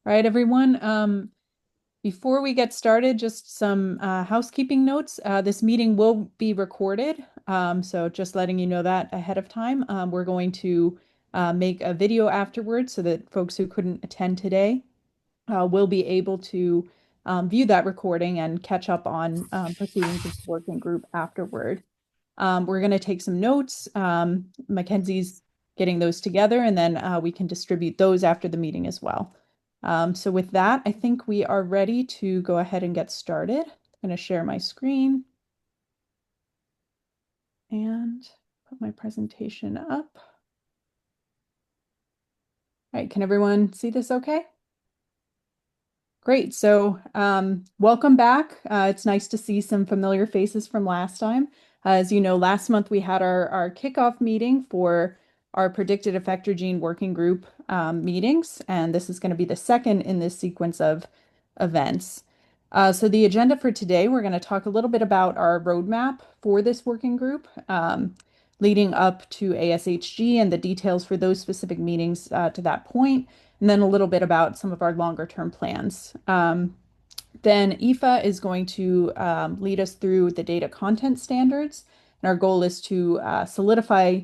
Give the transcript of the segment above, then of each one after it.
All right, everyone. Before we get started, just some housekeeping notes. This meeting will be recorded, so just letting you know that ahead of time. We're going to make a video afterwards so that folks who couldn't attend today will be able to view that recording and catch up on proceedings of the working group afterward. We're going to take some notes. Mackenzie's getting those together, and then we can distribute those after the meeting as well. So with that, I think we are ready to go ahead and get started. I'm going to share my screen and put my presentation up. All right, can everyone see this okay? Great. So welcome back. It's nice to see some familiar faces from last time. As you know, last month we had our kickoff meeting for our predicted effector gene working group meetings, and this is going to be the second in this sequence of events. So the agenda for today, we're going to talk a little bit about our roadmap for this working group, leading up to ASHG and the details for those specific meetings to that point, and then a little bit about some of our longer term plans. Then Aoife is going to lead us through the data content standards, and our goal is to solidify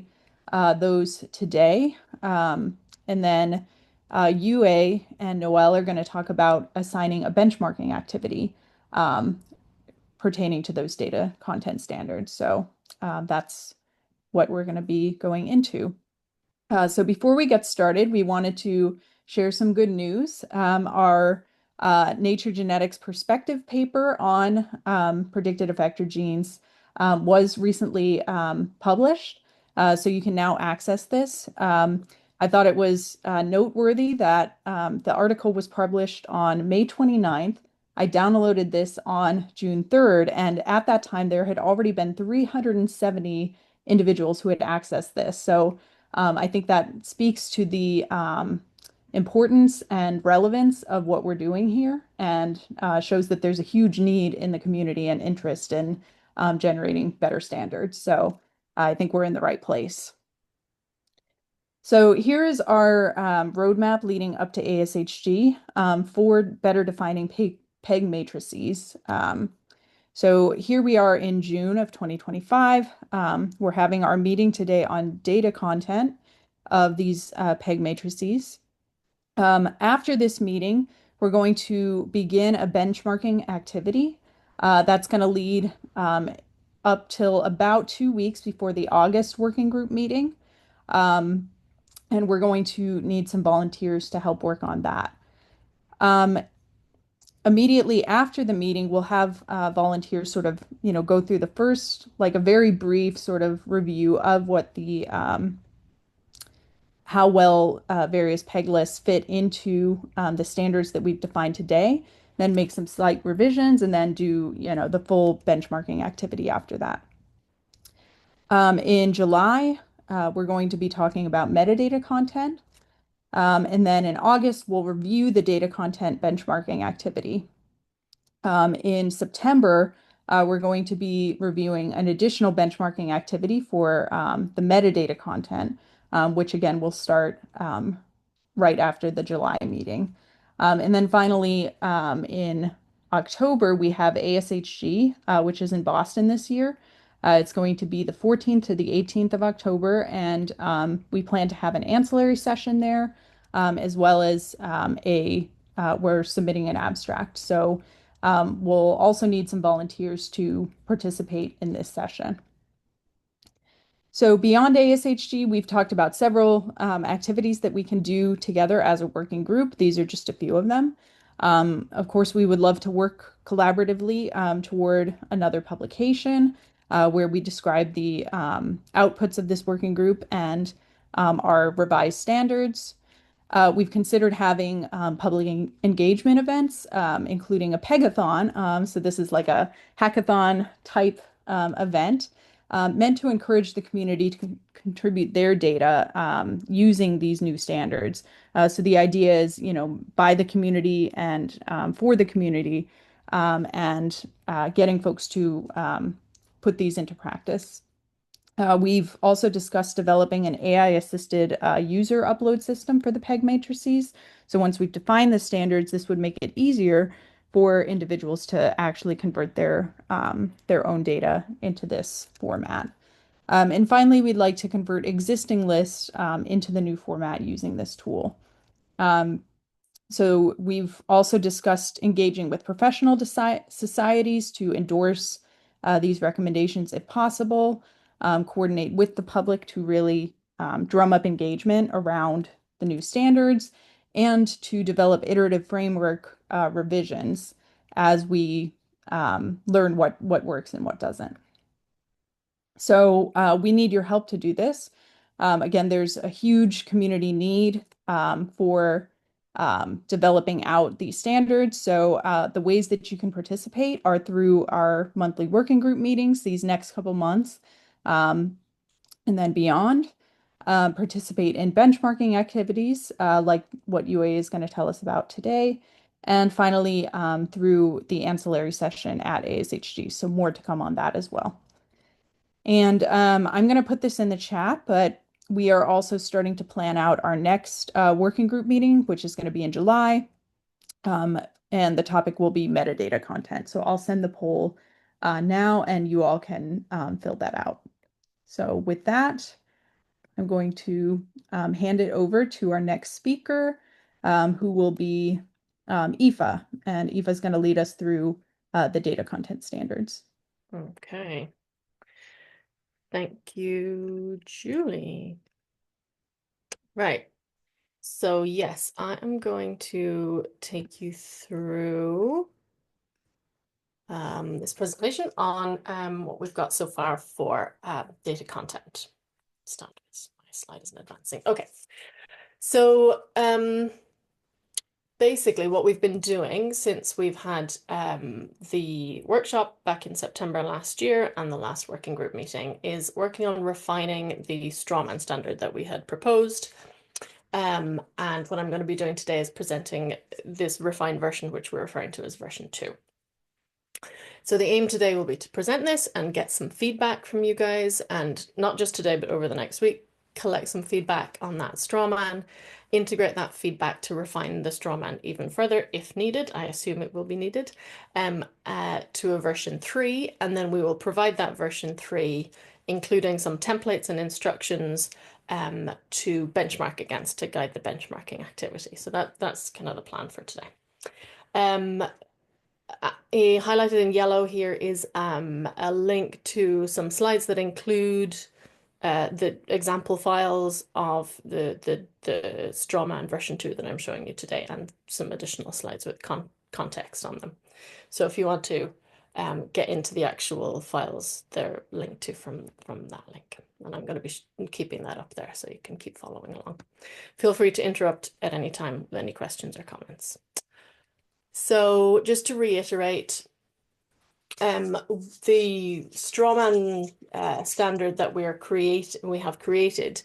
those today. And then Yue and Noel are going to talk about assigning a benchmarking activity pertaining to those data content standards. So that's what we're going to be going into. So before we get started, we wanted to share some good news. Our Nature Genetics perspective paper on predicted effector genes was recently published, so you can now access this. I thought it was noteworthy that the article was published on May 29th. I downloaded this on June 3rd, and at that time, there had already been 370 individuals who had accessed this. So I think that speaks to the importance and relevance of what we're doing here and shows that there's a huge need in the community and interest in generating better standards. So I think we're in the right place. So here is our roadmap leading up to ASHG for better defining PEG matrices. So here we are in June of 2025. We're having our meeting today on data content of these PEG matrices. After this meeting, we're going to begin a benchmarking activity. That's going to lead up till about 2 weeks before the August working group meeting. And we're going to need some volunteers to help work on that. Immediately after the meeting, we'll have volunteers sort of, go through the first, like a very brief sort of review of what the how well various PEG lists fit into the standards that we've defined today, then make some slight revisions, and then do, the full benchmarking activity after that. In July, we're going to be talking about metadata content. And then in August, we'll review the data content benchmarking activity. In September, we're going to be reviewing an additional benchmarking activity for the metadata content, which again will start right after the July meeting. And then finally, in October, we have ASHG, which is in Boston this year. It's going to be the 14th to the 18th of October, and we plan to have an ancillary session there, as well as we're submitting an abstract. So we'll also need some volunteers to participate in this session. So beyond ASHG, we've talked about several activities that we can do together as a working group. These are just a few of them. Of course, we would love to work collaboratively toward another publication where we describe the outputs of this working group and our revised standards. We've considered having public engagement events, including a pegathon. So this is like a hackathon type event meant to encourage the community to contribute their data using these new standards. So the idea is, by the community and for the community, and getting folks to put these into practice. We've also discussed developing an AI-assisted user upload system for the PEG matrices. So once we've defined the standards, this would make it easier for individuals to actually convert their own data into this format. And finally, we'd like to convert existing lists into the new format using this tool. Um, so we've also discussed engaging with professional societies to endorse these recommendations if possible, coordinate with the public to really drum up engagement around the new standards, and to develop iterative framework revisions as we learn what works and what doesn't. So we need your help to do this. Again, there's a huge community need for developing out these standards. So the ways that you can participate are through our monthly working group meetings these next couple months, and then beyond. Participate in benchmarking activities like what UA is going to tell us about today. And finally, through the ancillary session at ASHG. So more to come on that as well. And I'm going to put this in the chat, but we are also starting to plan out our next working group meeting, which is going to be in July. And the topic will be metadata content. So I'll send the poll now, and you all can fill that out. So with that, I'm going to hand it over to our next speaker, who will be Aoife. And Aoife is going to lead us through the data content standards. Okay. Thank you, Julie. Right. So yes, I am going to take you through this presentation on what we've got so far for data content standards. My slide isn't advancing. Okay. So basically what we've been doing since we've had the workshop back in September last year and the last working group meeting is working on refining the strawman standard that we had proposed. And what I'm going to be doing today is presenting this refined version, which we're referring to as version 2. So the aim today will be to present this and get some feedback from you guys, and not just today, but over the next week, collect some feedback on that strawman, integrate that feedback to refine the strawman even further if needed. I assume it will be needed, to a version 3, and then we will provide that version 3, including some templates and instructions to benchmark against to guide the benchmarking activity. So that's kind of the plan for today. Highlighted in yellow here is a link to some slides that include the example files of the strawman version 2 that I'm showing you today, and some additional slides with context on them. So if you want to get into the actual files, they're linked to from that link. And I'm going to be keeping that up there so you can keep following along. Feel free to interrupt at any time with any questions or comments. So just to reiterate, the strawman standard that we have created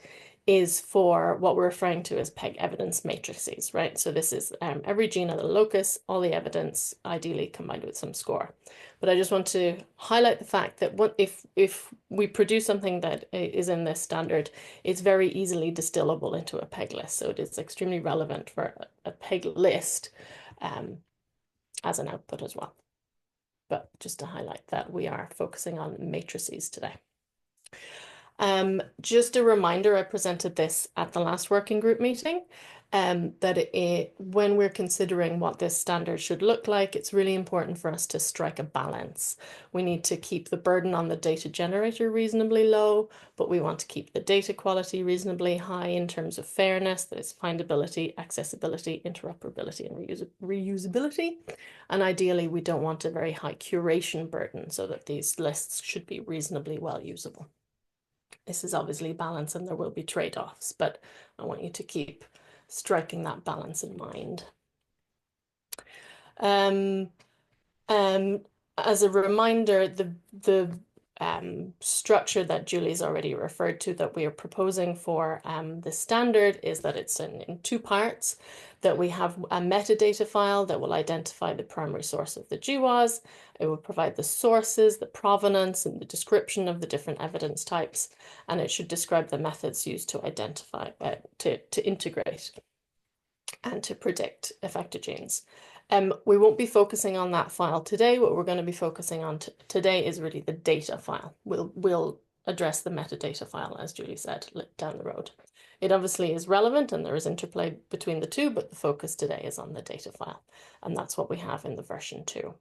is for what we're referring to as PEG evidence matrices, right? So this is every gene of the locus, all the evidence, ideally combined with some score. But I just want to highlight the fact that if we produce something that is in this standard, it's very easily distillable into a PEG list. So it is extremely relevant for a PEG list as an output as well. But just to highlight that we are focusing on matrices today. Just a reminder, I presented this at the last working group meeting, that when we're considering what this standard should look like, it's really important for us to strike a balance. We need to keep the burden on the data generator reasonably low, but we want to keep the data quality reasonably high in terms of fairness, that is findability, accessibility, interoperability, and reusability. And ideally, we don't want a very high curation burden, so that these lists should be reasonably well usable. This is obviously balance, and there will be trade-offs, but I want you to keep striking that balance in mind. As a reminder, the structure that Julie's already referred to that we are proposing for the standard is that it's in two parts, that we have a metadata file that will identify the primary source of the GWAS. It will provide the sources, the provenance, and the description of the different evidence types, and it should describe the methods used to identify, to integrate and to predict affected genes. We won't be focusing on that file today. What we're going to be focusing on today is really the data file. We'll address the metadata file, as Julie said, down the road. It obviously is relevant and there is interplay between the two, but the focus today is on the data file. And that's what we have in the version 2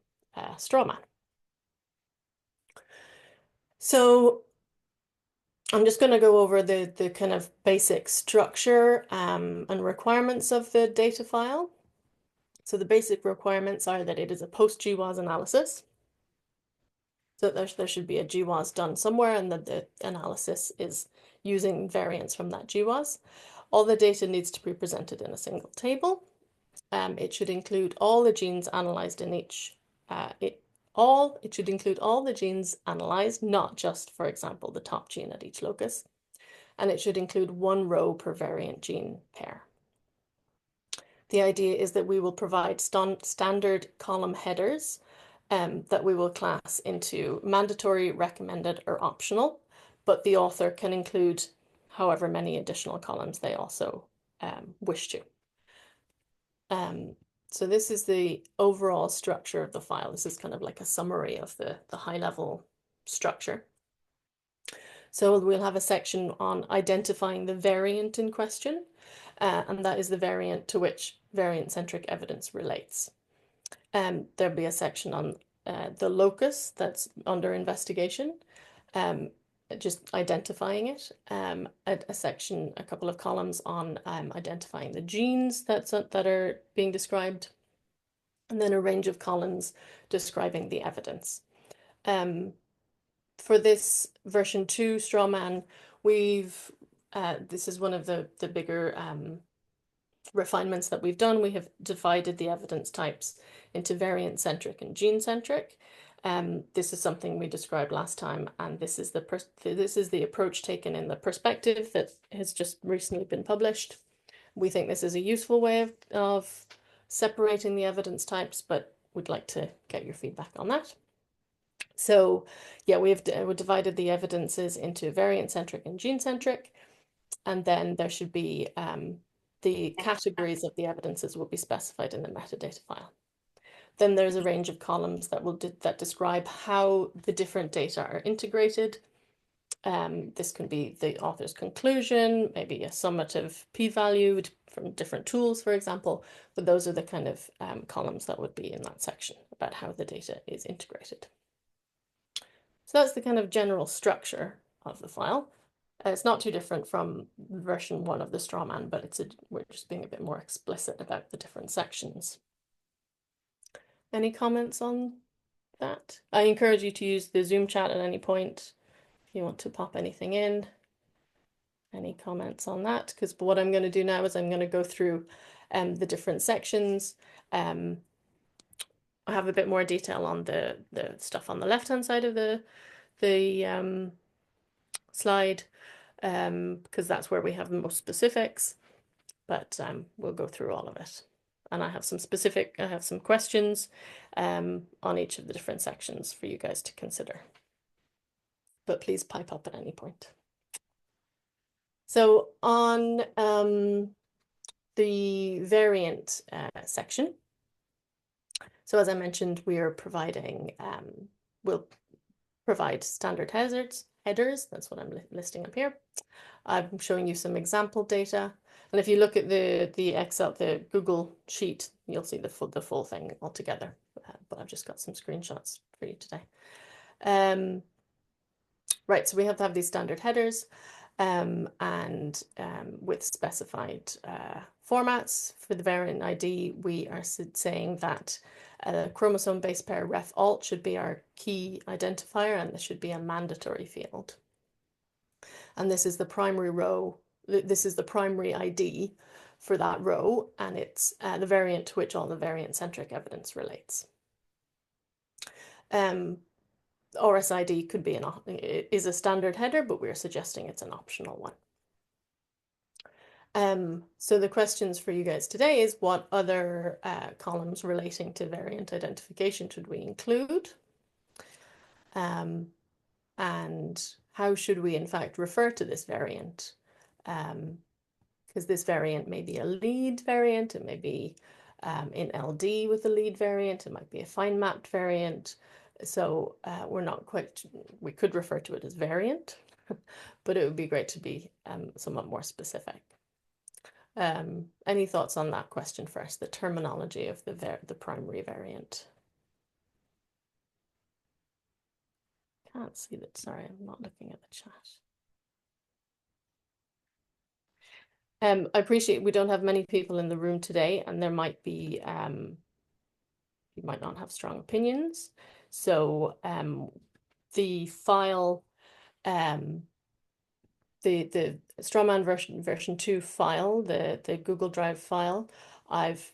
strawman. So I'm just going to go over the kind of basic structure and requirements of the data file. So the basic requirements are that it is a post-GWAS analysis. So there should be a GWAS done somewhere and that the analysis is using variants from that GWAS. All the data needs to be presented in a single table. It should include all the genes analyzed in each, it should include all the genes analyzed, not just, for example, the top gene at each locus. And it should include one row per variant gene pair. The idea is that we will provide standard column headers that we will class into mandatory, recommended, or optional, but the author can include however many additional columns they also wish to. So this is the overall structure of the file. This is kind of like a summary of the high-level structure. So we'll have a section on identifying the variant in question, and that is the variant to which variant-centric evidence relates. There'll be a section on the locus that's under investigation, just identifying it. A section, a couple of columns on identifying the genes that are being described, and then a range of columns describing the evidence. For this version 2 strawman, this is one of the bigger refinements that we've done. We have divided the evidence types into variant-centric and gene-centric. This is something we described last time, and this is the approach taken in the perspective that has just recently been published. We think this is a useful way of separating the evidence types, but we'd like to get your feedback on that. So yeah, we've divided the evidences into variant-centric and gene-centric, and then there should be the categories of the evidences will be specified in the metadata file. Then there's a range of columns that describe how the different data are integrated. This can be the author's conclusion, maybe a summative p-value from different tools, for example, but those are the kind of columns that would be in that section about how the data is integrated. So that's the kind of general structure of the file. It's not too different from version 1 of the strawman, but we're just being a bit more explicit about the different sections. Any comments on that? I encourage you to use the Zoom chat at any point if you want to pop anything in. Any comments on that? Because what I'm going to do now is I'm going to go through the different sections. I have a bit more detail on the stuff on the left-hand side of the slide, because that's where we have the most specifics, but we'll go through all of it. And I have some questions on each of the different sections for you guys to consider. But please pipe up at any point. So on the variant section, so as I mentioned, we are providing, we'll provide standard headers. That's what I'm listing up here. I'm showing you some example data. And if you look at the Excel, the Google sheet, you'll see the full thing altogether. But I've just got some screenshots for you today. Right, so we have to have these standard headers and with specified formats. For the variant ID, we are saying that chromosome base pair ref alt should be our key identifier, and this should be a mandatory field. And this is the primary row. This is the primary ID for that row, and it's the variant to which all the variant-centric evidence relates. RSID could be is a standard header, but we're suggesting it's an optional one. So the questions for you guys today is what other columns relating to variant identification should we include? And how should we in fact refer to this variant? Because this variant may be a lead variant, it may be in LD with a lead variant, it might be a fine mapped variant. So we're not quite, we could refer to it as variant, but it would be great to be somewhat more specific. Any thoughts on that question first, the terminology of the primary variant? Can't see that, sorry, I'm not looking at the chat. I appreciate we don't have many people in the room today, and there might be, you might not have strong opinions. So the file, the strawman version 2 file, the Google Drive file, I've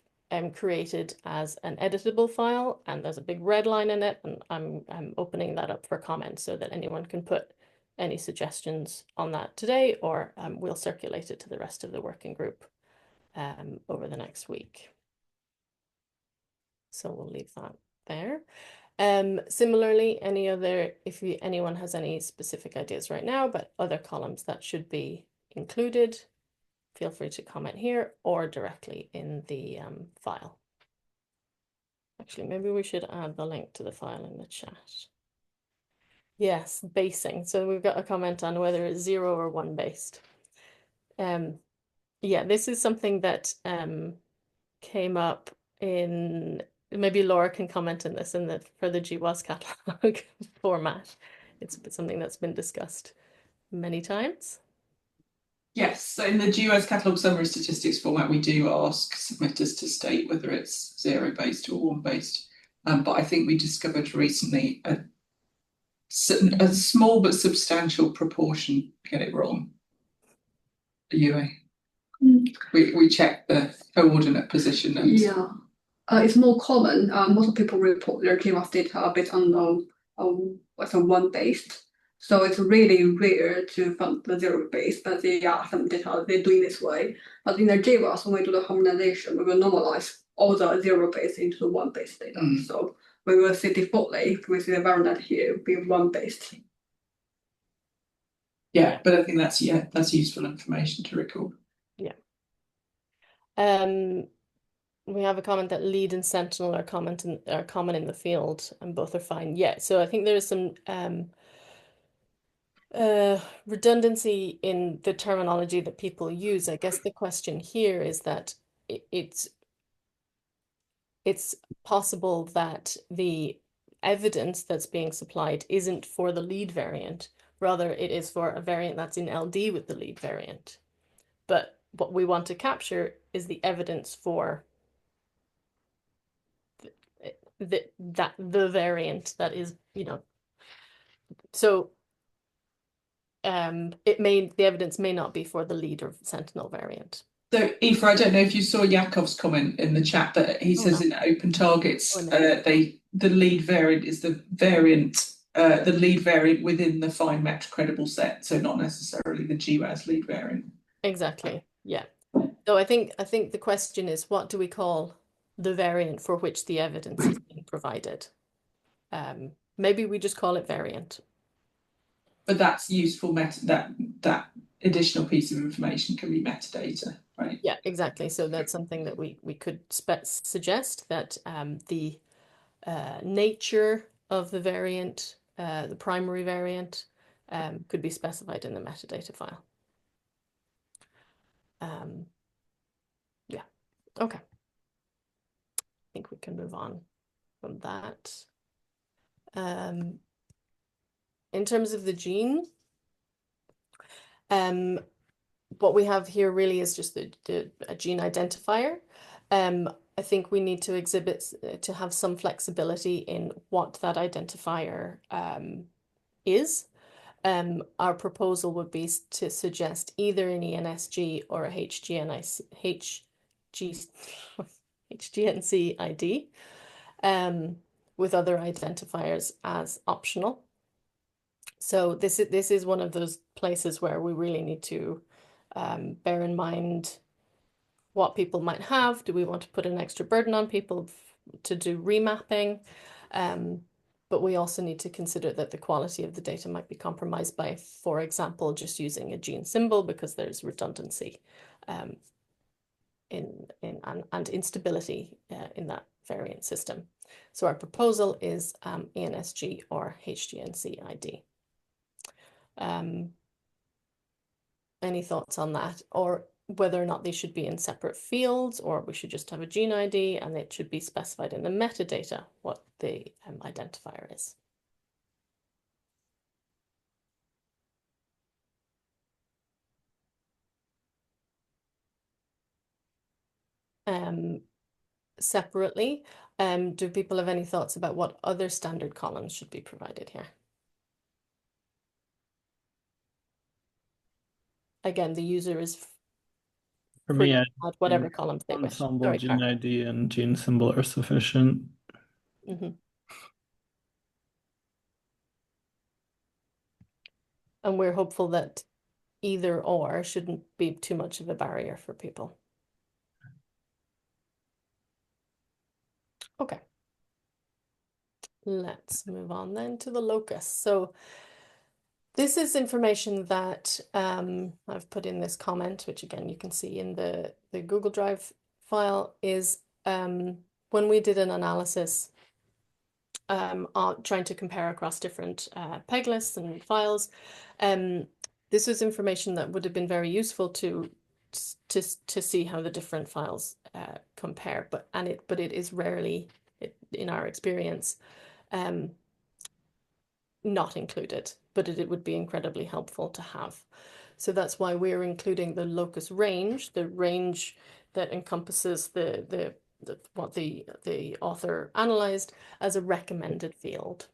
created as an editable file, and there's a big red line in it, and I'm opening that up for comments so that anyone can put any suggestions on that today, or we'll circulate it to the rest of the working group over the next week. So we'll leave that there. Similarly, if anyone has any specific ideas right now, but other columns that should be included, feel free to comment here or directly in the file. Actually, maybe we should add the link to the file in the chat. Yes, basing. So we've got a comment on whether it's 0 or 1 based. Yeah, this is something that came up in, maybe Laura can comment on this for the GWAS catalog format. It's something that's been discussed many times. Yes, so in the GWAS catalogue summary statistics format, we do ask submitters to state whether it's 0 based or 1 based. But I think we discovered recently a small but substantial proportion get it wrong. The UA. We check the coordinate position. And yeah, it's more common. Most people report their GWAS data based on what's a 1 based. So it's really rare to find the 0 based, but there are some data they're doing this way. But in the GWAS, when we do the harmonization, we will normalize all the 0 based into the 1 based data. So we will see defaultly, we see the variant here be 1 based. Yeah, but I think that's useful information to record. Yeah. We have a comment that lead and sentinel are common in the field, and both are fine. Yeah, so I think there is some redundancy in the terminology that people use. I guess the question here is that it's possible that the evidence that's being supplied isn't for the lead variant, rather it is for a variant that's in LD with the lead variant. But what we want to capture is the evidence for the variant that is, so the evidence may not be for the lead or sentinel variant. So Aoife, I don't know if you saw Yakov's comment in the chat, but he says in open targets, the lead variant is the lead variant within the fine match credible set, so not necessarily the GWAS lead variant. Exactly. Yeah. So I think the question is, what do we call the variant for which the evidence is being provided? Maybe we just call it variant. But that's useful that additional piece of information can be metadata, right? Yeah, exactly. So that's something that we could suggest that the nature of the variant, the primary variant, could be specified in the metadata file. Yeah, okay. I think we can move on from that. In terms of the gene, what we have here really is just a gene identifier. I think we need to have some flexibility in what that identifier is. Our proposal would be to suggest either an ENSG or a HGNC ID, with other identifiers as optional. So this is one of those places where we really need to bear in mind what people might have. Do we want to put an extra burden on people to do remapping? But we also need to consider that the quality of the data might be compromised by, for example, just using a gene symbol because there's redundancy and instability in that variant system. So our proposal is ASHG or HGNC ID. Any thoughts on that, or whether or not they should be in separate fields, or we should just have a gene ID and it should be specified in the metadata what the identifier is? Separately, do people have any thoughts about what other standard columns should be provided here? Again, the user is For free me, to I add whatever think columns they wish. ensemble Sorry, gene Carl. ID and gene symbol are sufficient. And we're hopeful that either or shouldn't be too much of a barrier for people. Okay. Let's move on then to the locus. So this is information that I've put in this comment, which again you can see in the Google Drive file, is when we did an analysis trying to compare across different peg lists and files. This was information that would have been very useful to see how the different files compare, but it is rarely, in our experience, not included, but it would be incredibly helpful to have. So that's why we're including the locus range, the range that encompasses what the author analyzed, as a recommended field.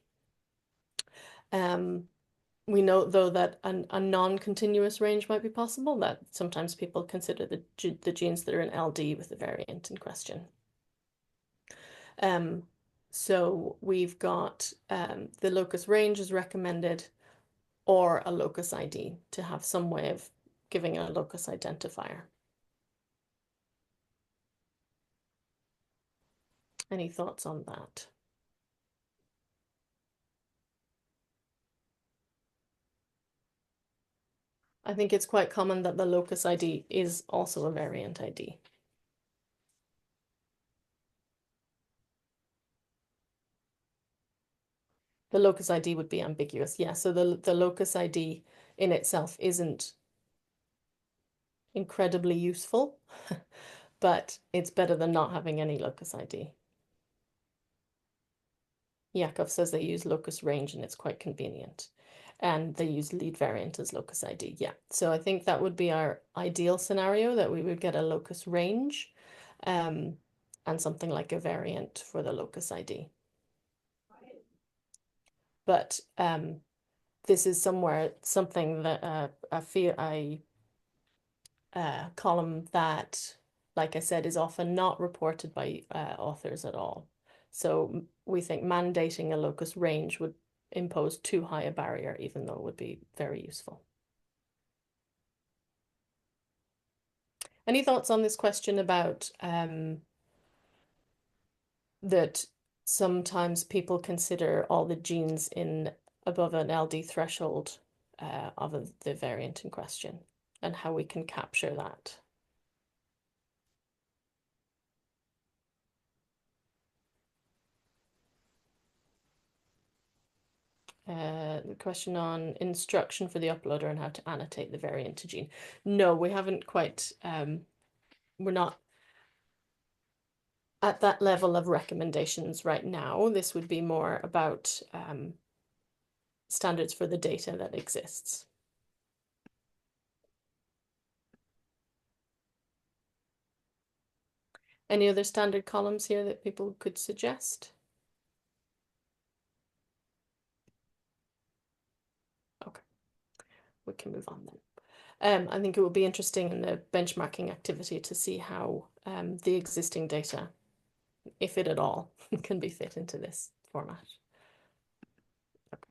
We know, though, that a non-continuous range might be possible, that sometimes people consider the genes that are in LD with the variant in question. So we've got the locus range is recommended, or a locus ID, to have some way of giving a locus identifier. Any thoughts on that? I think it's quite common that the locus ID is also a variant ID. The locus ID would be ambiguous, yeah. So the locus ID in itself isn't incredibly useful, but it's better than not having any locus ID. Yakov says they use locus range and it's quite convenient. And they use lead variant as locus ID. Yeah, so I think that would be our ideal scenario, that we would get a locus range and something like a variant for the locus ID. But this is something that a column that, like I said, is often not reported by authors at all. So we think mandating a locus range would impose too high a barrier, even though it would be very useful. Any thoughts on this question about that sometimes people consider all the genes in above an LD threshold of the variant in question, and how we can capture that? The question on instruction for the uploader and how to annotate the variant to gene. No, we haven't quite, we're not at that level of recommendations right now. This would be more about standards for the data that exists. Any other standard columns here that people could suggest? Okay, we can move on then. I think it will be interesting in the benchmarking activity to see how the existing data, if it at all, can be fit into this format. Okay.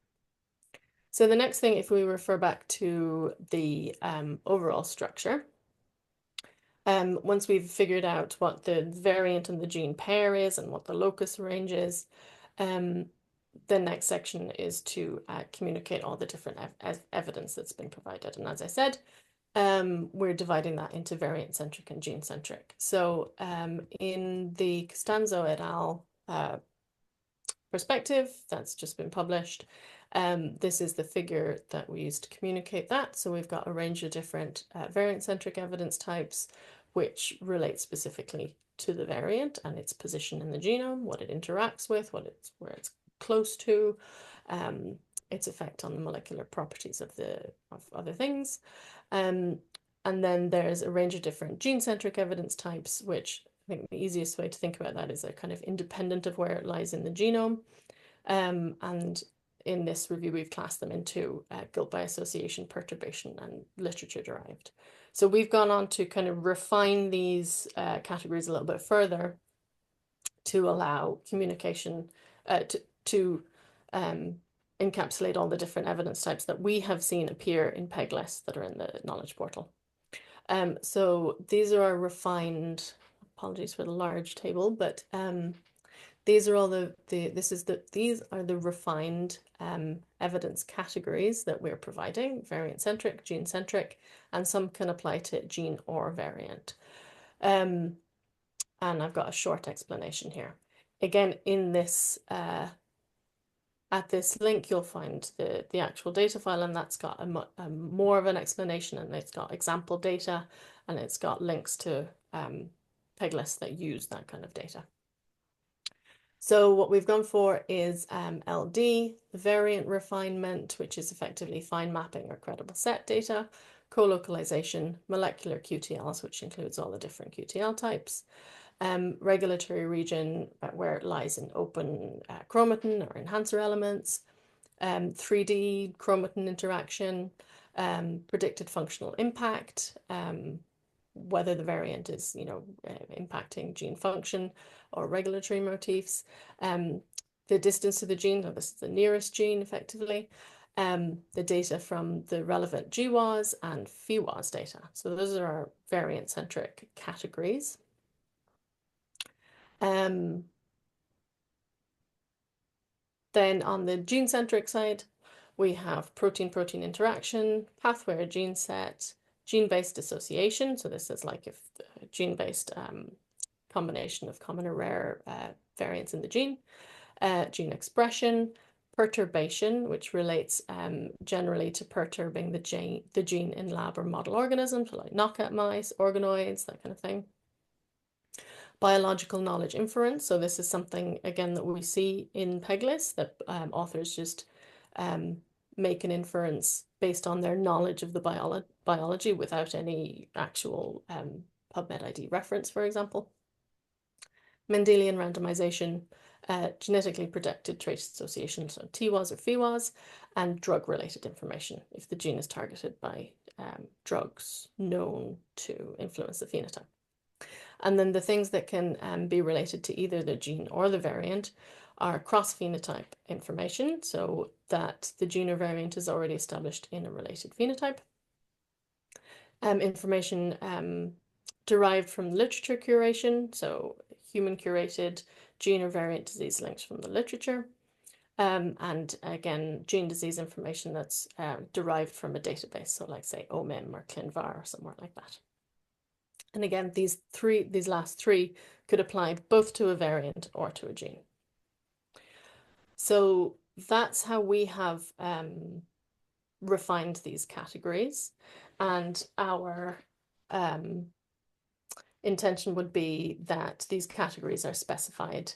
So the next thing, if we refer back to the overall structure, once we've figured out what the variant and the gene pair is and what the locus range is, the next section is to communicate all the different evidence that's been provided. And as I said, we're dividing that into variant-centric and gene-centric. So in the Costanzo et al. Perspective that's just been published, this is the figure that we use to communicate that. So we've got a range of different variant-centric evidence types, which relate specifically to the variant and its position in the genome, what it interacts with, where it's close to, its effect on the molecular properties of other things. And then there's a range of different gene-centric evidence types, which I think the easiest way to think about that is they're kind of independent of where it lies in the genome. And in this review, we've classed them into guilt by association, perturbation, and literature derived. So we've gone on to kind of refine these categories a little bit further to allow communication to encapsulate all the different evidence types that we have seen appear in PEG lists that are in the knowledge portal. So these are our refined, apologies for the large table, but these are all these are the refined evidence categories that we're providing: variant-centric, gene-centric, and some can apply to gene or variant. And I've got a short explanation here. Again, in this at this link, you'll find the actual data file, and that's got a more of an explanation, and it's got example data, and it's got links to PEG lists that use that kind of data. So what we've gone for is LD, variant refinement, which is effectively fine mapping or credible set data, co-localization, molecular QTLs, which includes all the different QTL types, regulatory region where it lies in open chromatin or enhancer elements, 3D chromatin interaction, predicted functional impact, whether the variant is, impacting gene function or regulatory motifs, the distance to the gene, so this is the nearest gene effectively, the data from the relevant GWAS and PheWAS data. So those are our variant-centric categories. Then on the gene-centric side, we have protein-protein interaction, pathway or gene set, gene-based association. So this is like if the gene-based combination of common or rare variants in the gene, gene expression, perturbation, which relates generally to perturbing the gene in lab or model organisms, so like knockout mice, organoids, that kind of thing. Biological knowledge inference. So this is something, again, that we see in PEG lists, that authors just make an inference based on their knowledge of the biology without any actual PubMed ID reference, for example. Mendelian randomization, genetically protected trait association, so TWAS or PheWAS, and drug-related information, if the gene is targeted by drugs known to influence the phenotype. And then the things that can be related to either the gene or the variant are cross-phenotype information, so that the gene or variant is already established in a related phenotype. Information derived from literature curation, so human curated gene or variant disease links from the literature. And again, gene disease information that's derived from a database, so like say OMIM or ClinVar or somewhere like that. And again, these last three could apply both to a variant or to a gene. So that's how we have refined these categories, and our intention would be that these categories are specified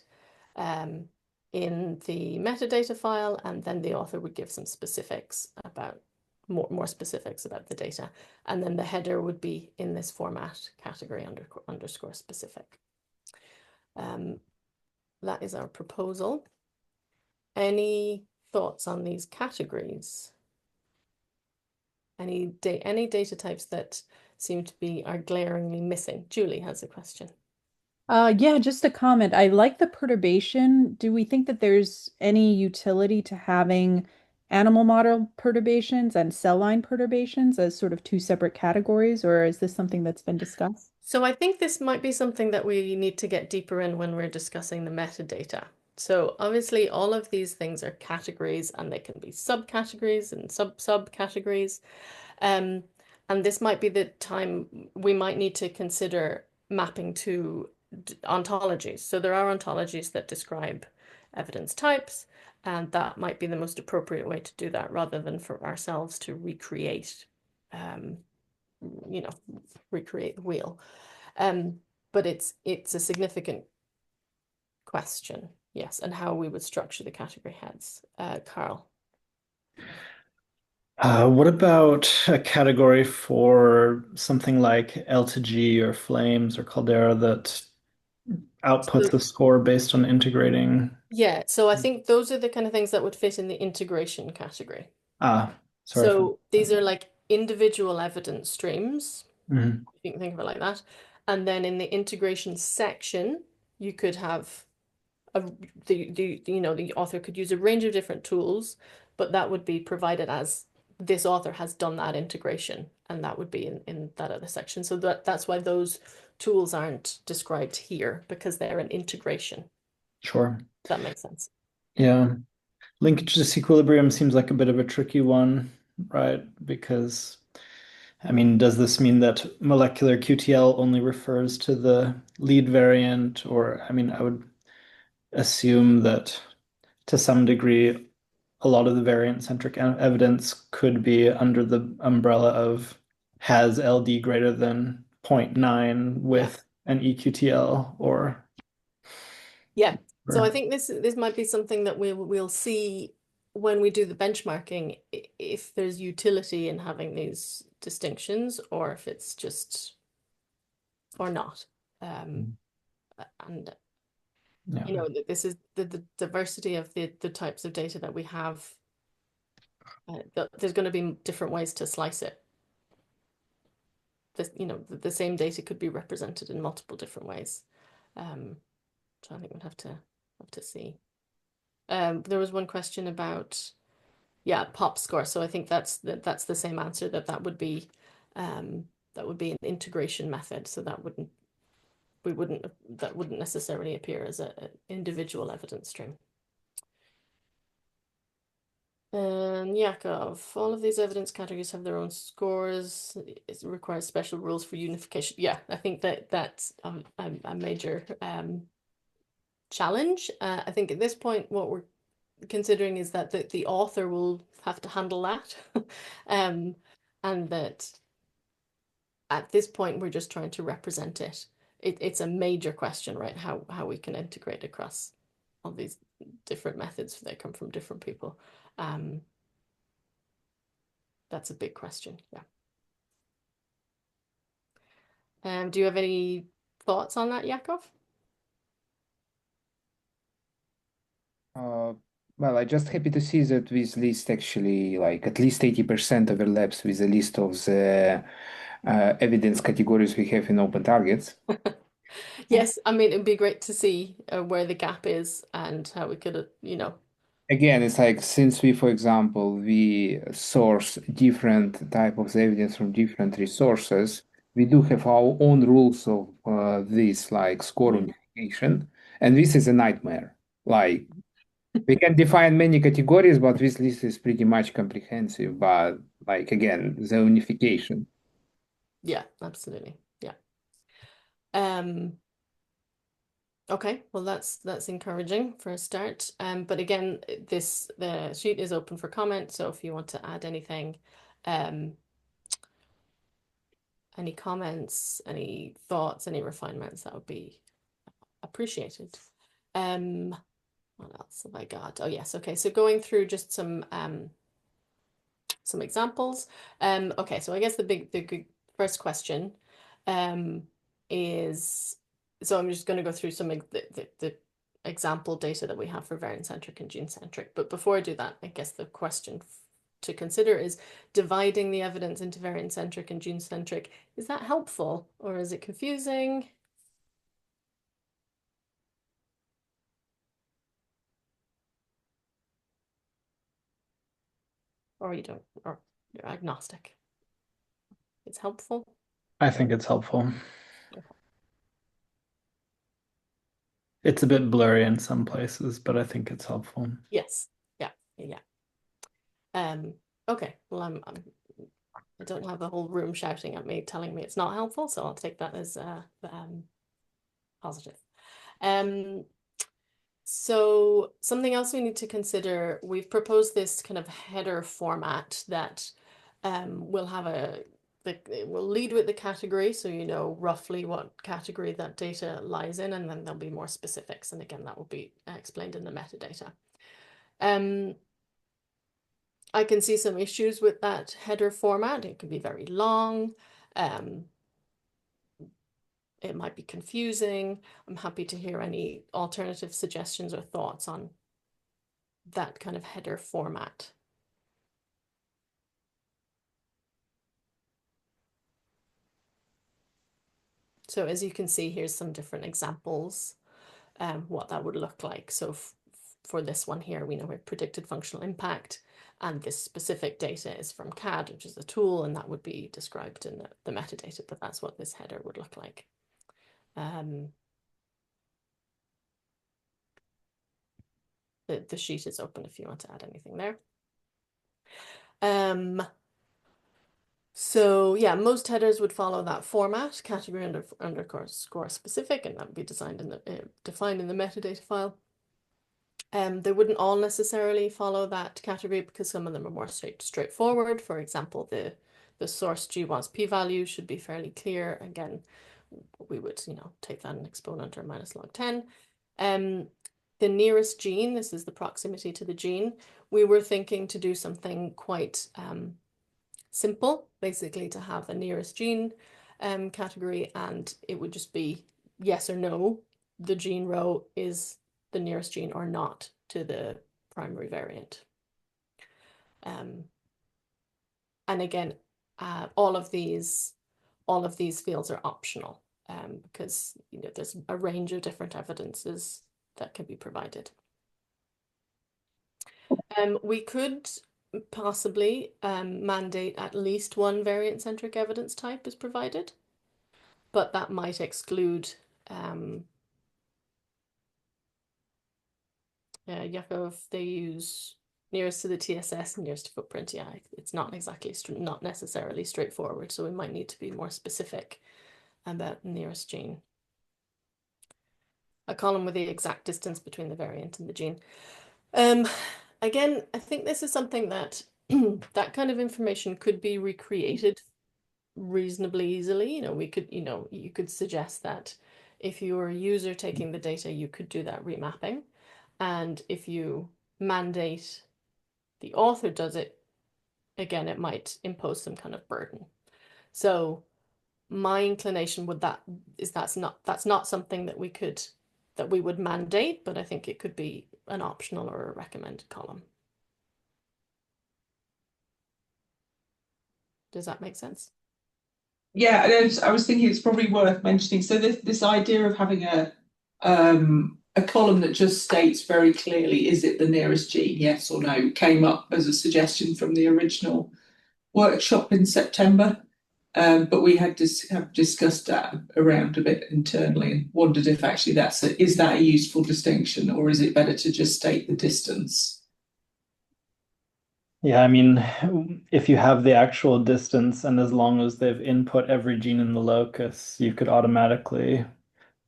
in the metadata file, and then the author would give some specifics about more specifics about the data, and then the header would be in this format, category underscore specific. That is our proposal. Any thoughts on these categories? Any data types that seem to are glaringly missing? Julie has a question. Yeah, just a comment. I like the perturbation. Do we think that there's any utility to having animal model perturbations and cell line perturbations as sort of two separate categories, or is this something that's been discussed? So I think this might be something that we need to get deeper in when we're discussing the metadata. So obviously all of these things are categories and they can be subcategories and subcategories. And this might be the time we might need to consider mapping to ontologies. So there are ontologies that describe evidence types, and that might be the most appropriate way to do that rather than for ourselves to recreate, recreate the wheel. But it's a significant question, yes, and how we would structure the category heads. Carl. What about a category for something like L to G or Flames or Caldera that outputs a score based on integrating? Yeah, so I think those are the kind of things that would fit in the integration category. Sorry. So these are like individual evidence streams. Mhm. You can think of it like that. And then in the integration section, you could have the author could use a range of different tools, but that would be provided as this author has done that integration, and that would be in that other section. So that's why those tools aren't described here, because they're an integration. Sure. That makes sense. Yeah. Linkage to disequilibrium seems like a bit of a tricky one, right? Because, I mean, does this mean that molecular QTL only refers to the lead variant? Or, I mean, I would assume that to some degree, a lot of the variant-centric evidence could be under the umbrella of has LD greater than 0.9 with an EQTL or Yeah. So I think this might be something that we'll see when we do the benchmarking, if there's utility in having these distinctions or if it's just or not. And this is the diversity of the types of data that we have. There's going to be different ways to slice it. The same data could be represented in multiple different ways. So I think we'll have to see. There was one question about, pop score. So I think that's the same answer, that would be an integration method. So that wouldn't necessarily appear as an individual evidence stream. And Yakov, all of these evidence categories have their own scores. It requires special rules for unification. Yeah, I think that's a major challenge. I think at this point, what we're considering is that the author will have to handle that. And that at this point, we're just trying to represent it. It's a major question, right? How we can integrate across all these different methods that come from different people. That's a big question. Yeah. Do you have any thoughts on that, Yakov? Well, I'm just happy to see that this list actually, like at least 80% overlaps with the list of the evidence categories we have in open targets. Yes, I mean, it'd be great to see where the gap is and how we could, Again, it's like since we, for example, we source different type of evidence from different resources, we do have our own rules of this, like score unification, and this is a nightmare. Like we can define many categories, but this list is pretty much comprehensive. But like again, the unification. Yeah, absolutely. Yeah. Okay, well that's encouraging for a start. But again, the sheet is open for comment, so if you want to add anything, any comments, any thoughts, any refinements, that would be appreciated. What else have I got? Oh yes, okay. So going through just some examples. Okay, so I guess the first question is, so I'm just going to go through some of the example data that we have for variant-centric and gene-centric. But before I do that, I guess the question to consider is dividing the evidence into variant-centric and gene-centric. Is that helpful or is it confusing? or you don't, or you're agnostic? It's helpful. I think it's helpful. It's a bit blurry in some places, but I think it's helpful. Yes. Yeah. Yeah. Okay. Well, I don't have the whole room shouting at me, telling me it's not helpful, so I'll take that as positive. So something else we need to consider, we've proposed this kind of header format that will have it will lead with the category, so you know roughly what category that data lies in, and then there'll be more specifics. And again, that will be explained in the metadata. I can see some issues with that header format. It can be very long. It might be confusing. I'm happy to hear any alternative suggestions or thoughts on that kind of header format. So as you can see, here's some different examples, what that would look like. So for this one here, we know we have predicted functional impact, and this specific data is from CAD, which is a tool, and that would be described in the metadata, but that's what this header would look like. The sheet is open if you want to add anything there. So yeah, most headers would follow that format, category underscore specific, and that would be defined in the metadata file. They wouldn't all necessarily follow that category because some of them are more straightforward. For example, the source GWAS p-value should be fairly clear. Again, we would take that in exponent or minus log 10. The nearest gene, this is the proximity to the gene. We were thinking to do something quite simple, basically to have the nearest gene category, and it would just be yes or no, the gene row is the nearest gene or not to the primary variant. And again, all of these fields are optional because there's a range of different evidences that can be provided. We could possibly mandate at least one variant-centric evidence type is provided, but that might exclude Yakov, they use nearest to the TSS and nearest to footprint. Yeah, it's not necessarily straightforward, so we might need to be more specific about nearest gene. A column with the exact distance between the variant and the gene. Again, I think this is something that that kind of information could be recreated reasonably easily. You could suggest that if you were a user taking the data, you could do that remapping. And if you mandate the author does it, again, it might impose some kind of burden. So my inclination would that's not something that we would mandate, but I think it could be an optional or a recommended column. Does that make sense? Yeah, I was thinking it's probably worth mentioning. So this idea of having a column that just states very clearly, is it the nearest gene, yes or no, came up as a suggestion from the original workshop in September. But we have discussed that around a bit internally and wondered if actually is that a useful distinction, or is it better to just state the distance? Yeah, I mean, if you have the actual distance and as long as they've input every gene in the locus, you could automatically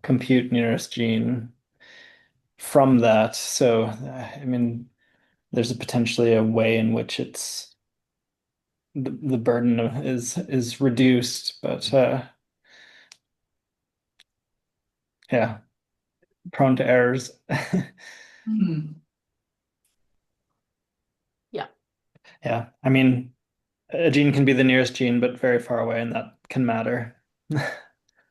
compute nearest gene from that. So, I mean, there's potentially a way in which the burden is reduced, but yeah, prone to errors. Yeah. Yeah, I mean, a gene can be the nearest gene, but very far away, and that can matter.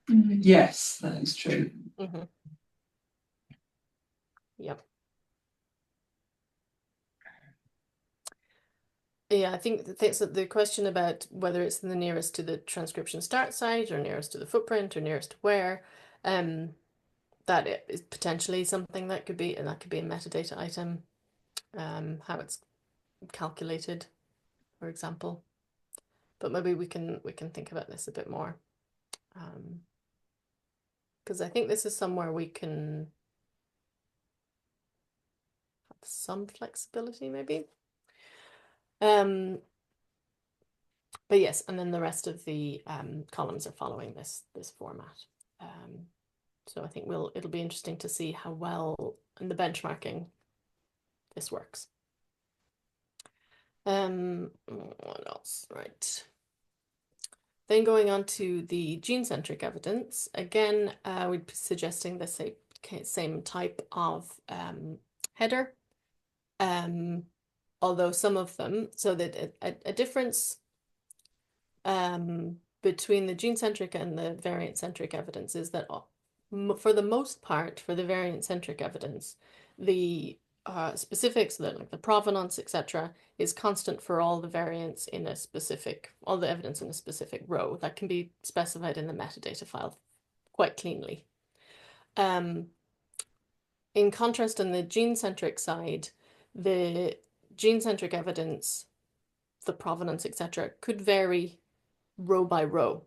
Yes, that is true. Mm-hmm. Yep. Yeah, I think the question about whether it's the nearest to the transcription start site or nearest to the footprint or nearest to where, that is potentially something that could be a metadata item, how it's calculated. for example. But maybe we can think about this a bit more. Because I think this is somewhere we can have some flexibility, maybe. But yes, and then the rest of the columns are following this format. So I think it'll be interesting to see how well in the benchmarking this works. What else? Right. Then going on to the gene-centric evidence, again, we'd be suggesting the same type of header, although some of them, so that a difference between the gene-centric and the variant-centric evidence is that for the most part, for the variant-centric evidence, the specifics, like the provenance, etc., is constant for all the variants in a specific, all the evidence in a specific row. That can be specified in the metadata file quite cleanly. In contrast, on the gene-centric side, the gene-centric evidence, the provenance, etc., could vary row by row.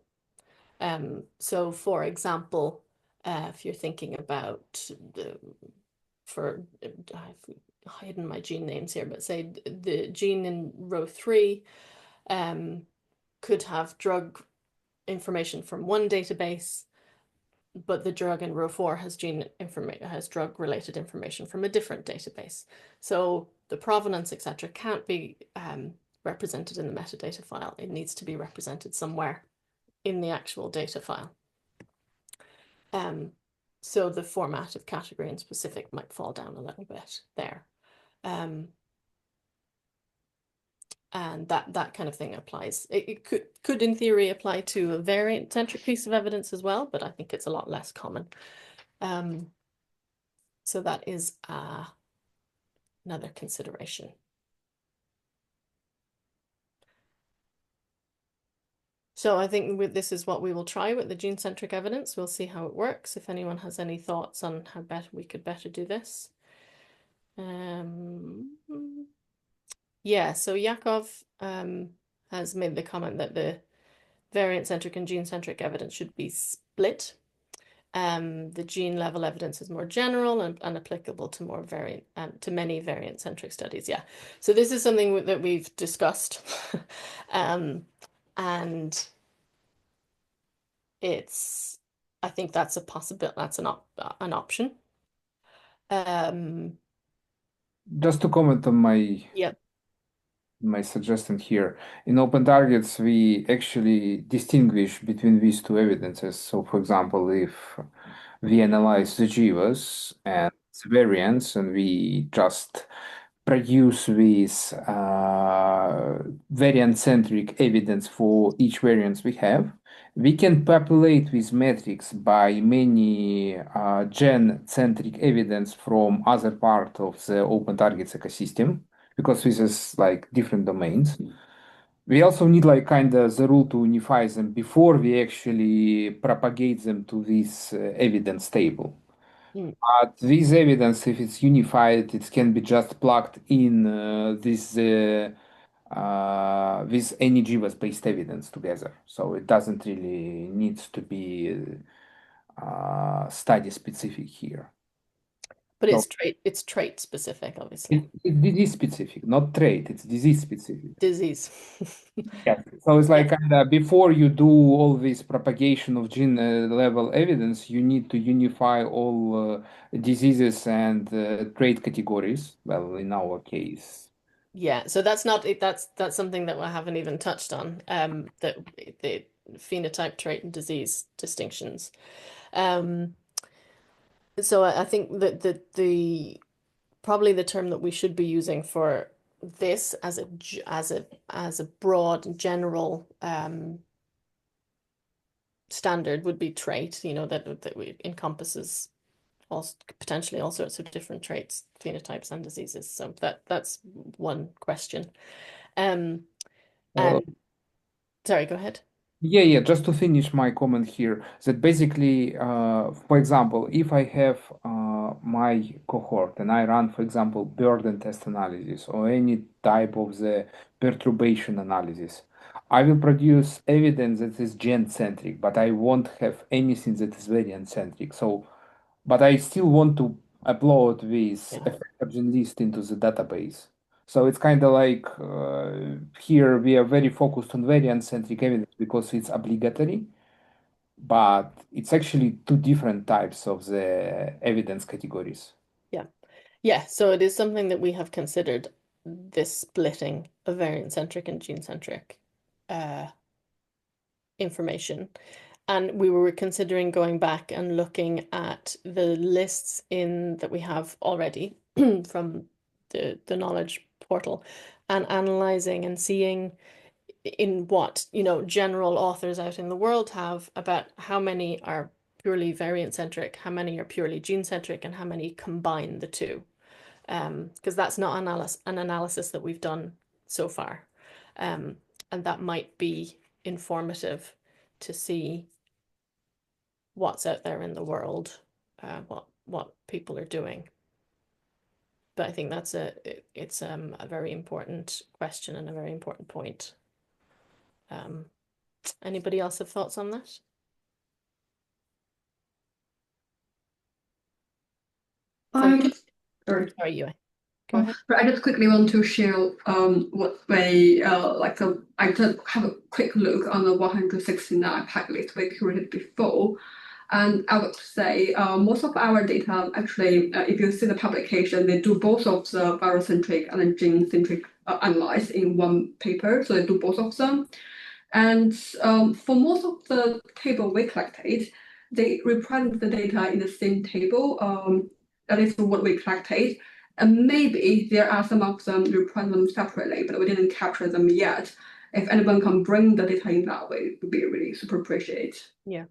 So for example, if you're thinking about I've hidden my gene names here, but say the gene in row 3 could have drug information from one database, but the drug in row 4 has drug related information from a different database. So the provenance, etc., can't be represented in the metadata file. It needs to be represented somewhere in the actual data file. So the format of category and specific might fall down a little bit there. And that kind of thing applies. It could in theory apply to a variant-centric piece of evidence as well, but I think it's a lot less common. So that is another consideration. So I think this is what we will try with the gene-centric evidence. We'll see how it works. If anyone has any thoughts on how we could better do this. Yeah, so Yakov has made the comment that the variant-centric and gene-centric evidence should be split. The gene level evidence is more general and applicable to more to many variant-centric studies. Yeah, so this is something that we've discussed, and I think that's a possibility. That's an option. Just to comment on my suggestion here. In open targets, we actually distinguish between these two evidences. So, for example, if we analyze the GWAS and variants, and we just produce this variant-centric evidence for each variance we have, we can populate these metrics by many gen-centric evidence from other part of the open targets ecosystem, because this is like different domains. We also need like kind of the rule to unify them before we actually propagate them to this evidence table. But this evidence, if it's unified, it can be just plugged in this with any GWAS-based evidence together. So it doesn't really need to be study specific here. But So it's trait specific, obviously. it's disease specific, not trait. It's disease specific. Disease. Yeah. So it's like before you do all this propagation of gene level evidence, you need to unify all diseases and trait categories. Well, in our case. Yeah, so that's not that's something that I haven't even touched on. That the phenotype, trait, and disease distinctions. So I think that the probably the term that we should be using for this as a broad general standard would be trait, that encompasses potentially all sorts of different traits, phenotypes, and diseases. So that's one question. And sorry, go ahead. Yeah. Just to finish my comment here, that basically, for example, if I have my cohort and I run, for example, burden test analysis or any type of the perturbation analysis, I will produce evidence that is gen-centric, but I won't have anything that is variant-centric. So, but I still want to upload this Yeah. effective gen list into the database. So it's kind of like here we are very focused on variant-centric evidence because it's obligatory, but it's actually two different types of the evidence categories. Yeah, so it is something that we have considered, this splitting of variant-centric and gene-centric information. And we were considering going back and looking at the lists that we have already from the knowledge portal and analyzing and seeing in what, general authors out in the world have about how many are purely variant-centric, how many are purely gene-centric, and how many combine the two. Because that's not an analysis that we've done so far. And that might be informative to see what's out there in the world, what people are doing. But I think it's a very important question and a very important point. Anybody else have thoughts on that? Sorry. Sorry, you. Go ahead. I just quickly want to share what they I just have a quick look on the 169 pack list we created before. And I would say most of our data actually, if you see the publication, they do both of the virus-centric and the gene-centric analysis in one paper. So they do both of them. And for most of the table we collected, they represent the data in the same table. That is what we collected. And maybe there are some of them represent them separately, but we didn't capture them yet. If anyone can bring the data in that way, it would be really super appreciated. Yeah.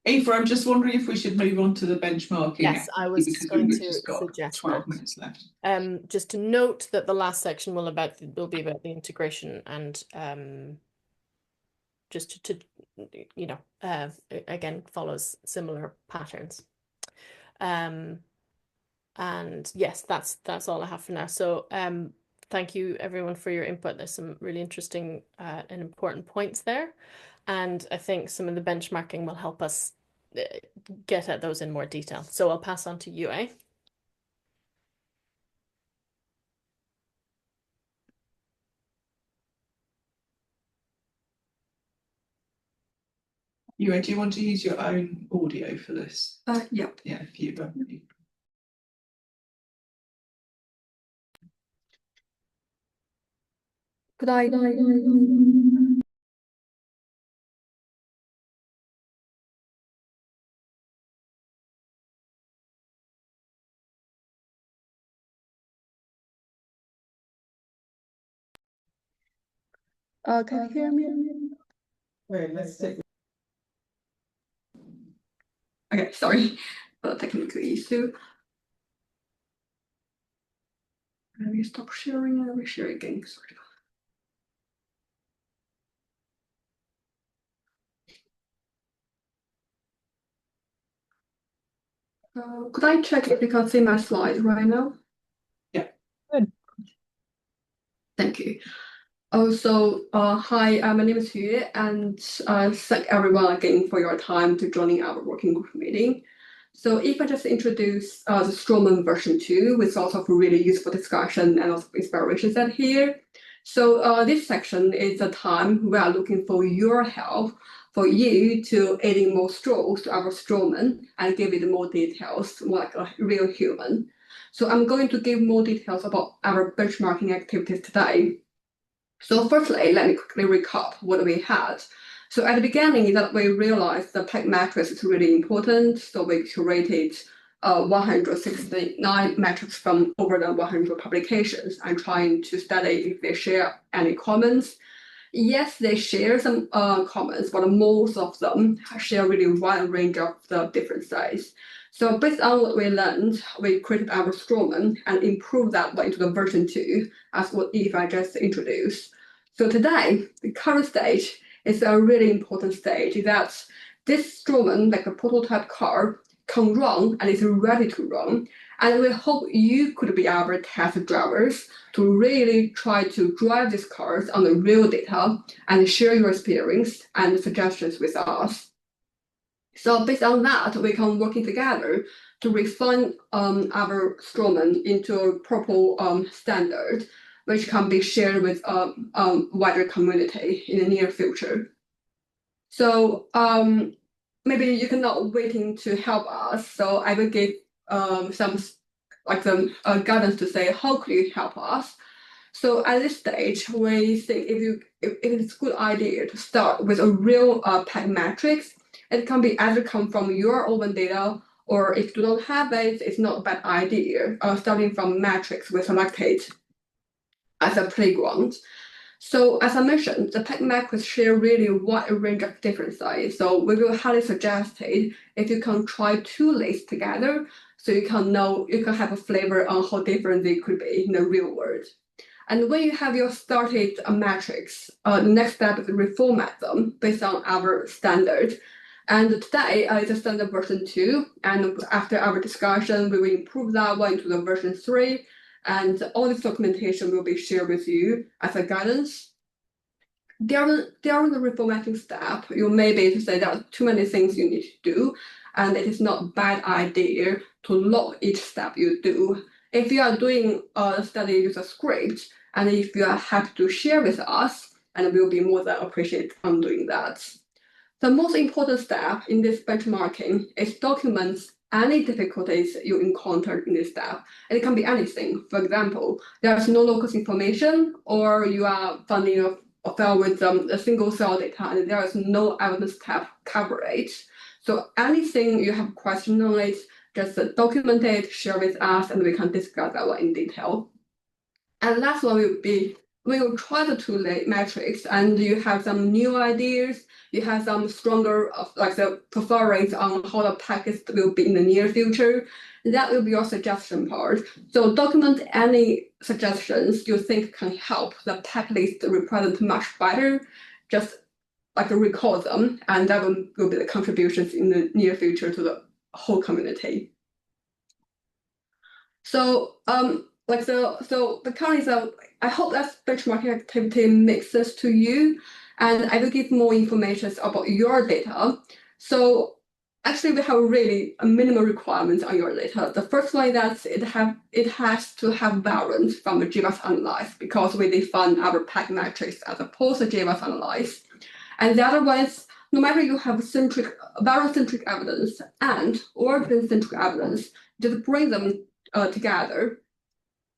Aoife, I'm just wondering if we should move on to the benchmarking. Yes, I was going we've to just got suggest 12 that. minutes left. Just to note that the last section will be about the integration and just to again follows similar patterns. And yes, that's all I have for now. So thank you everyone for your input. There's some really interesting and important points there. And I think some of the benchmarking will help us get at those in more detail. So I'll pass on to you, Yue, do you want to use your own audio for this? Yeah. Yeah, if you Could I? Can you hear me? Wait, let's take. Okay, sorry for the technical issue. Let me stop sharing and reshare again. Sorry. Could I check if you can see my slide right now? Yeah. Good. Thank you. Also, hi, my name is Yue, and thank everyone again for your time to joining our working group meeting. So if I just introduce the Strawman version 2 with lots of really useful discussion and also inspirations at here. So this section is the time we are looking for your help for you to adding more straws to our Strawman and give it more details, more like a real human. So I'm going to give more details about our benchmarking activities today. So firstly, let me quickly recap what we had. So at the beginning that we realized the PEG matrix is really important. So we curated 169 metrics from over than 100 publications and trying to study if they share any comments. Yes, they share some comments, but most of them share really wide range of the different size. So based on what we learned, we created our strawman and improved that one into the version 2, as what Aoife just introduced. So today, the current stage is a really important stage that this strawman, like a prototype car, can run and is ready to run. And we hope you could be our test drivers to really try to drive these cars on the real data and share your experience and suggestions with us. So based on that, we can working together to refine our strawman into a proper standard, which can be shared with wider community in the near future. So maybe you cannot waiting to help us. So I will give some guidance to say how could you help us. So at this stage, we think if it's a good idea to start with a real pack matrix, it can be either come from your open data, or if you don't have it, it's not a bad idea. Starting from matrix we selected as a playground. So as I mentioned, the pack matrix share really a wide range of different sizes. So we will highly suggest it if you can try 2 lists together, so you can have a flavor on how different they could be in the real world. And when you have your started matrix, the next step is to reformat them based on our standard. And today it's a standard version 2. And after our discussion, we will improve that one to the version 3. And all this documentation will be shared with you as a guidance. During the reformatting step, you may be to say there are too many things you need to do, and it is not a bad idea to log each step you do. If you are doing a study with a script, and if you are happy to share with us, and we'll be more than appreciated on doing that. The most important step in this benchmarking is documents any difficulties you encountered in this step. And it can be anything. For example, there's no locus information, or you are finding a file with a single cell data and there is no evidence tab coverage. So anything you have question on it, just document it, share with us, and we can discuss that one in detail. And the last one will be, we will try the 2 metrics, and you have some new ideas, you have some stronger the preference on how the package will be in the near future. That will be your suggestion part. So document any suggestions you think can help the pack list represent much better. Just record them, and that will be the contributions in the near future to the whole community. So the current is I hope that benchmarking activity makes sense to you, and I will give more information about your data. So actually we have really a minimum requirement on your data. The first one is that it has to have variance from the JBoss analyze, because we define our pack matrix as opposed to JBoss analyze. And the other one is, no matter you have barocentric evidence and origin-centric evidence, just bring them together,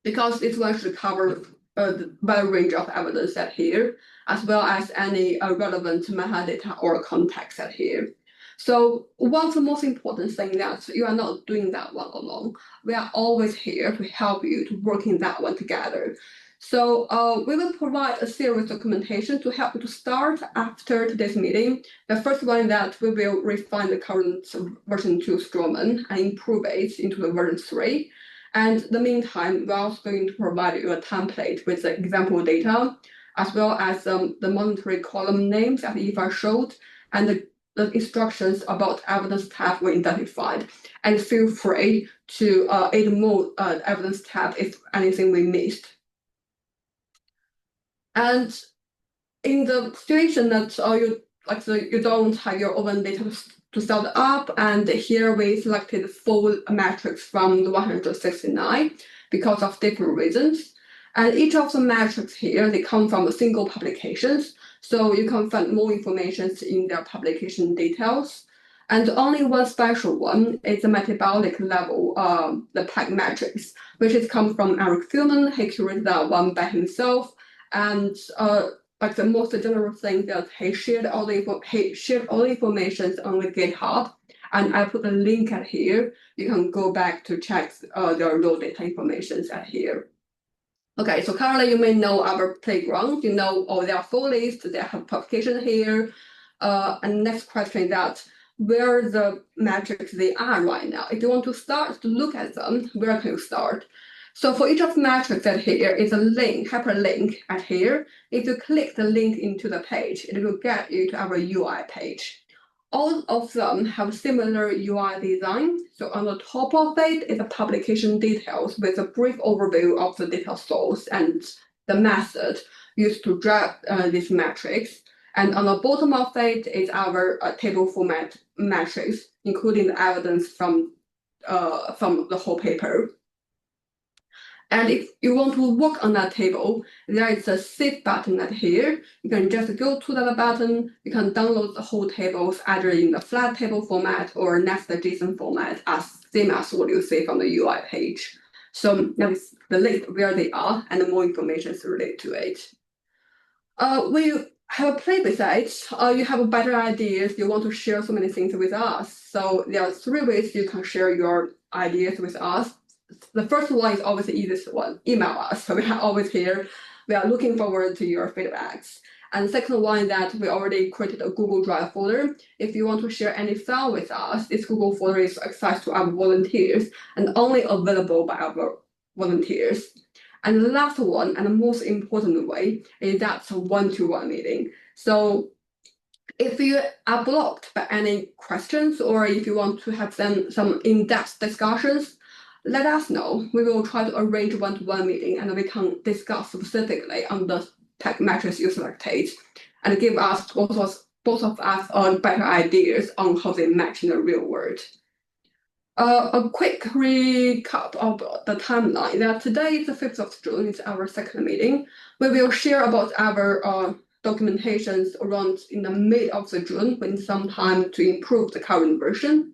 because this one should cover the wide range of evidence set here, as well as any relevant metadata or context set here. So one of the most important things that you are not doing that one alone. We are always here to help you to working that one together. So we will provide a series of documentation to help you to start after today's meeting. The first one is that we will refine the current version 2 strawman and improve it into the version 3. And in the meantime, we're also going to provide you a template with the example data, as well as the monetary column names that Aoife showed, and the instructions about evidence tab were identified. And feel free to add more evidence tab if anything we missed. And in the situation that you don't have your own data to start up, and here we selected full metrics from the 169 because of different reasons. And each of the metrics here, they come from a single publications, so you can find more information in their publication details. And only one special one is the metabolic level, the pack matrix, which is come from Eric Fuhrman. He curated that one by himself, and the most general thing that he shared all the information on the GitHub, and I put a link at here. You can go back to check their raw data information at here. Okay, so currently you may know our playground, you know, oh, there are 4 lists, they have publication here. And next question is that where the metrics they are right now. If you want to start to look at them, where can you start? So for each of the metrics at here is a link, hyperlink at here. If you click the link into the page, it will get you to our UI page. All of them have similar UI design. So on the top of it is the publication details with a brief overview of the data source and the method used to drag these metrics. And on the bottom of it is our table format metrics, including the evidence from the whole paper. And if you want to work on that table, there is a save button at here. You can just go to that button. You can download the whole tables either in the flat table format or nested.json format, as same as what you see from the UI page. So that is the list where they are, and more information is related to it. We have a play besides. You have better ideas. You want to share so many things with us. So there are 3 ways you can share your ideas with us. The first one is always the easiest one. Email us. So we are always here. We are looking forward to your feedbacks. And the second one is that we already created a Google Drive folder. If you want to share any file with us, this Google folder is accessed to our volunteers and only available by our volunteers. And the last one, and the most important way, is that's a one-to-one meeting. So if you are blocked by any questions, or if you want to have some in-depth discussions, let us know. We will try to arrange a one-to-one meeting, and we can discuss specifically on the tech metrics you selected, and give us both of us better ideas on how they match in the real world. A quick recap of the timeline. That today is the 5th of June. It's our second meeting. We will share about our documentations around in the mid of the June, with some time to improve the current version.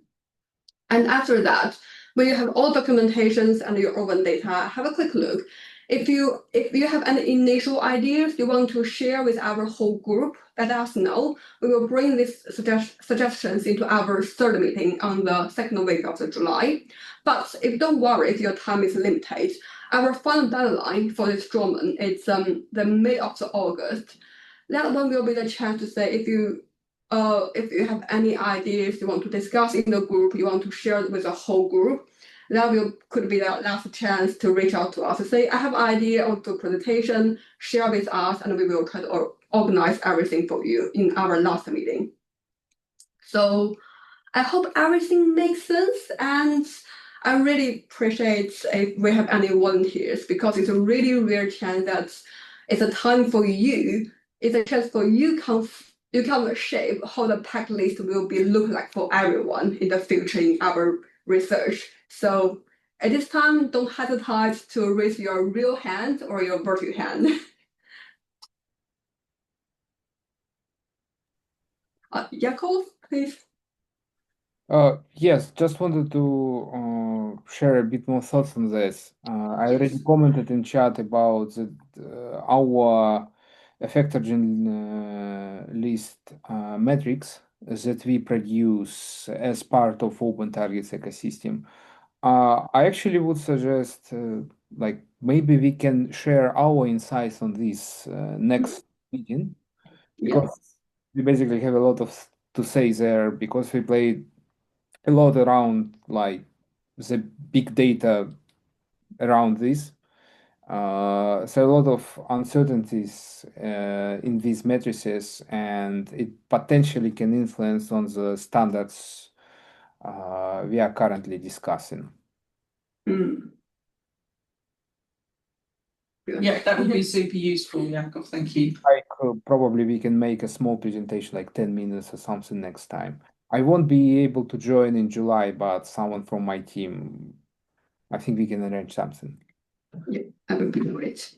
And after that, when you have all documentations and your open data, have a quick look. If you have any initial ideas you want to share with our whole group, let us know. We will bring these suggestions into our third meeting on the 2nd week of July. But don't worry if your time is limited. Our final deadline for this drawman is the mid of August. That one will be the chance to say if you have any ideas you want to discuss in the group, you want to share it with the whole group, that could be the last chance to reach out to us to say, I have an idea of the presentation, share with us, and we will try to organize everything for you in our last meeting. So I hope everything makes sense, and I really appreciate if we have any volunteers, because it's a really rare chance that it's a time for you. It's a chance for you can shape how the pack list will be look like for everyone in the future in our research. So at this time, don't hesitate to raise your real hand or your virtual hand. Yakov, please. Yes, just wanted to share a bit more thoughts on this. I already commented in chat about our effectogen list metrics that we produce as part of Open Targets ecosystem. I actually would suggest like maybe we can share our insights on this next meeting, because we basically have a lot to say there, because we played a lot around like the big data around this. So a lot of uncertainties in these matrices, and it potentially can influence on the standards we are currently discussing. Yeah, that would be super useful, Yakov. Thank you. Probably we can make a small presentation, like 10 minutes or something next time. I won't be able to join in July, but someone from my team, I think we can arrange something. Yeah, that would be great.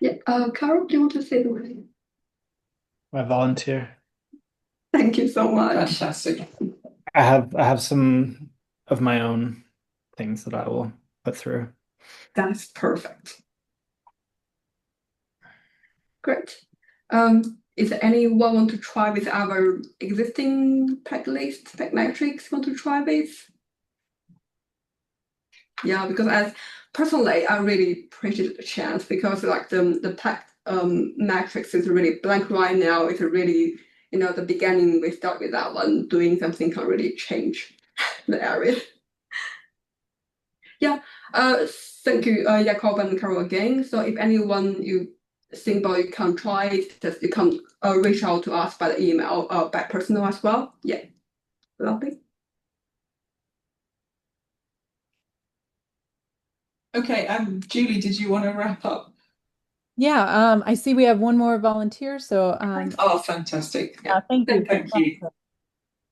Yeah, Carol, do you want to say the word? I volunteer. Thank you so much. Fantastic. I have some of my own things that I will put through. That's perfect. Great. Is there anyone want to try with our existing pack list, pack metrics, want to try with? Yeah, because as personally, I really appreciate the chance because like the tech matrix is really blank right now. It's really, the beginning we start with that one, doing something can really change the area. Yeah. Thank you, Jacob and Carol again. So if anyone you think about you can try it, just you can reach out to us by the email or by personal as well. Yeah. Lovely. Okay, Julie, did you want to wrap up? Yeah, I see we have one more volunteer, so Oh, fantastic. Yeah. thank you. Thank you.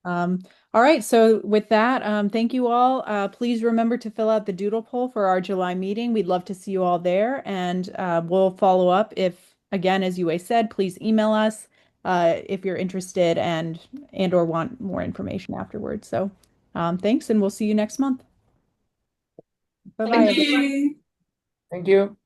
All right, so with that, thank you all. Please remember to fill out the doodle poll for our July meeting. We'd love to see you all there, and we'll follow up if, again, as Yue said, please email us if you're interested and or want more information afterwards. So thanks, and we'll see you next month. Bye-bye, Thank everyone. you. Thank you.